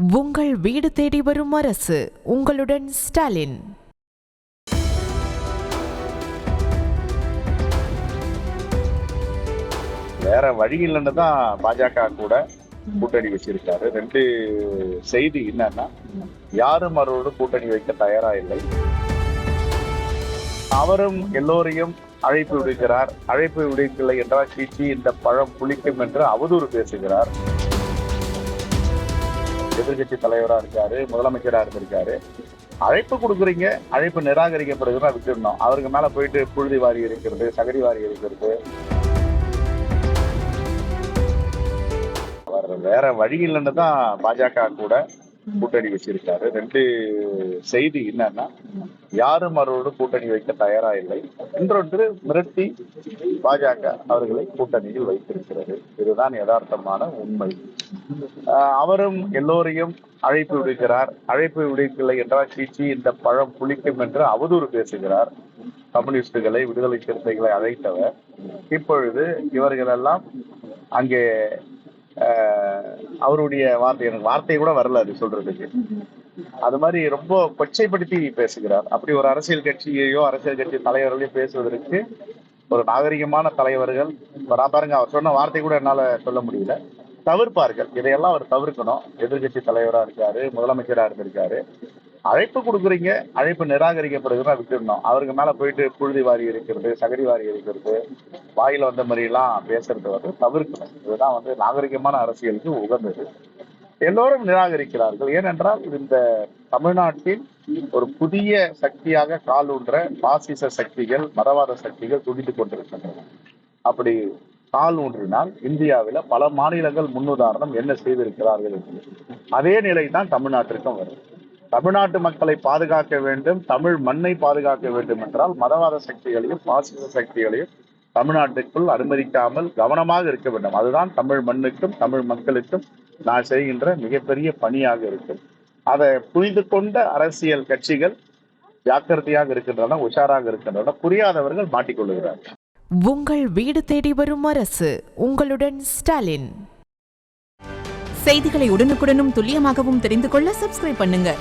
உங்கள் வீடு தேடி வரும் அரசு. உங்களுடன் ஸ்டாலின். வேற வழி இல்லைன்னு தான் பாஜக கூட கூட்டணி வச்சிருக்காரு. ரெண்டு செய்தி என்னன்னா, யாரும் அவரோடு கூட்டணி வைக்க தயாரா இல்லை. அவரும் எல்லோரையும் அழைப்பு விடுக்கிறார். அழைப்பு விடுக்கலை என்றால் சீச்சி இந்த பழம் புளிக்கும் என்று அவதூறு பேசுகிறார். எதிர்கட்சி தலைவரா இருக்காரு, முதலமைச்சரா இருந்திருக்காரு. அழைப்பு கொடுக்குறீங்க, அழைப்பு நிராகரிக்கப்படுகிறதா விட்டுடணும். அவருக்கு மேல போயிட்டு புழுதி வாரி இருக்கிறது, சகடி வாரி இருக்கிறது வேற வழி இல்லைன்னு தான் பாஜக கூட கூட்டணி வச்சிருக்காரு. ரெண்டு செய்தி என்னன்னா, யாரும் அவரோடு கூட்டணி வைக்க தயாரா இல்லை. இன்னொன்று, மிரட்டி பாஜக அவர்களை கூட்டணியில் வைத்திருக்கிறது. இதுதான் யதார்த்தமான உண்மை. அவரும் எல்லோரையும் அழைப்பு விடுக்கிறார். அழைப்பு விடுக்கலை என்றால் சீச்சி இந்த பழம் புளிக்கும் என்று அவதூறு பேசுகிறார். கம்யூனிஸ்டுகளை, விடுதலை சிறுத்தைகளை அழைத்தவர் இப்பொழுது இவர்களெல்லாம் அங்கே அவருடைய வார்த்தை, எனக்கு வார்த்தை கூட வரல அது சொல்றதுக்கு. அது மாதிரி ரொம்ப கொச்சைப்படுத்தி பேசுகிறார். அப்படி ஒரு அரசியல் கட்சியையோ அரசியல் கட்சி தலைவர்களையும் பேசுவதற்கு ஒரு நாகரிகமான தலைவர்கள் பாருங்க, அவர் சொன்ன வார்த்தை கூட என்னால சொல்ல முடியல, தவிர்ப்பார்கள். இதையெல்லாம் அவர் தவிர்க்கணும். எதிர்கட்சி தலைவரா இருக்காரு, முதலமைச்சரா இருந்திருக்காரு. அழைப்பு கொடுக்குறீங்க, அழைப்பு நிராகரிக்கப்படுகிறதா விட்டுடணும். அவருக்கு மேல போயிட்டு புழுதி வாரி இருக்கிறது, சகடி வாரி இருக்கிறது, வாயில வந்த மாதிரி எல்லாம் பேசுறது தவிர்க்கணும். இதுதான் நாகரிகமான அரசியலுக்கு உகந்தது. எல்லோரும் நிராகரிக்கிறார்கள். ஏனென்றால் இந்த தமிழ்நாட்டில் ஒரு புதிய சக்தியாக காலூன்ற பாசிச சக்திகள், மதவாத சக்திகள் துடித்துக் கொண்டிருக்கின்றன. அப்படி கால் ஊன்றினால் இந்தியாவில பல மாநிலங்கள் முன்னுதாரணம் என்ன செய்திருக்கிறார்கள் என்று அதே நிலை தான் தமிழ்நாட்டிற்கும் வரும். தமிழ்நாட்டு மக்களை பாதுகாக்க வேண்டும், தமிழ் மண்ணை பாதுகாக்க வேண்டும் என்றால் மதவாத சக்திகளையும் பாசிச சக்திகளையும் தமிழ்நாட்டுக்குள் அனுமதிக்காமல் கவனமாக இருக்க வேண்டும். அதுதான் தமிழ் மண்ணுக்கும் தமிழ் மக்களுக்கும் நான் செய்கின்ற மிகப்பெரிய பணியாக இருக்கும். அதை புரிந்து கொண்ட அரசியல் கட்சிகள் ஜாக்கிரதையாக இருக்கின்றன, உஷாராக இருக்கின்றன. புரியாதவர்கள் மாட்டிக்கொள்ளுகிறார்கள். உங்கள் வீடு தேடி வரும் அரசு. உங்களுடன் ஸ்டாலின். செய்திகளை உடனுக்குடனும் துல்லியமாகவும் தெரிந்து கொள்ள சப்ஸ்கிரைப் பண்ணுங்க.